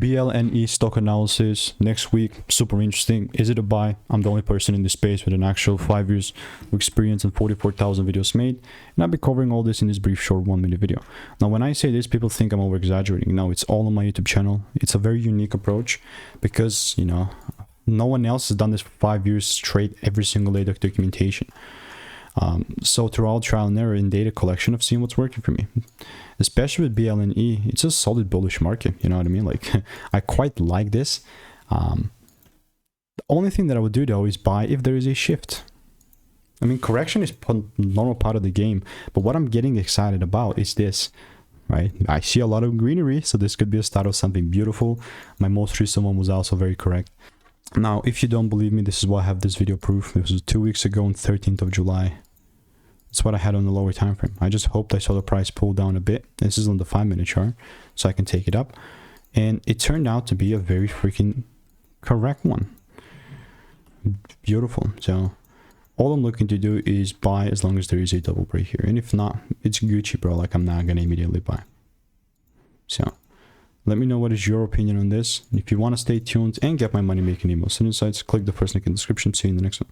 BLNE stock analysis next week. Super interesting. Is it a buy? I'm the only person in this space with an actual 5 years of experience and 44,000 videos made, and I'll be covering all this in this brief short 1-minute video. Now when I say this, people think I'm over exaggerating. No, it's all on my YouTube channel. It's a very unique approach because, you know, no one else has done this for 5 years straight, every single day documentation. So through all trial and error and data collection, I've seen what's working for me. Especially with BLNE, it's a solid bullish market, you know what I mean? Like, I quite like this. The only thing that I would do though is buy if there is a shift. I mean, correction is a normal part of the game, but what I'm getting excited about is this, right? I see a lot of greenery, so this could be a start of something beautiful. My most recent one was also very correct. Now, if you don't believe me, this is why I have this video proof. This was 2 weeks ago on 13th of July. That's what I had on the lower time frame. I just hoped I saw the price pull down a bit. This is on the 5-minute chart, so I can take it up. And it turned out to be a very freaking correct one. Beautiful. So all I'm looking to do is buy as long as there is a double break here. And if not, it's Gucci, bro. Like, I'm not going to immediately buy. So let me know what is your opinion on this. If you want to stay tuned and get my money making emails and insights, click the first link in the description. See you in the next one.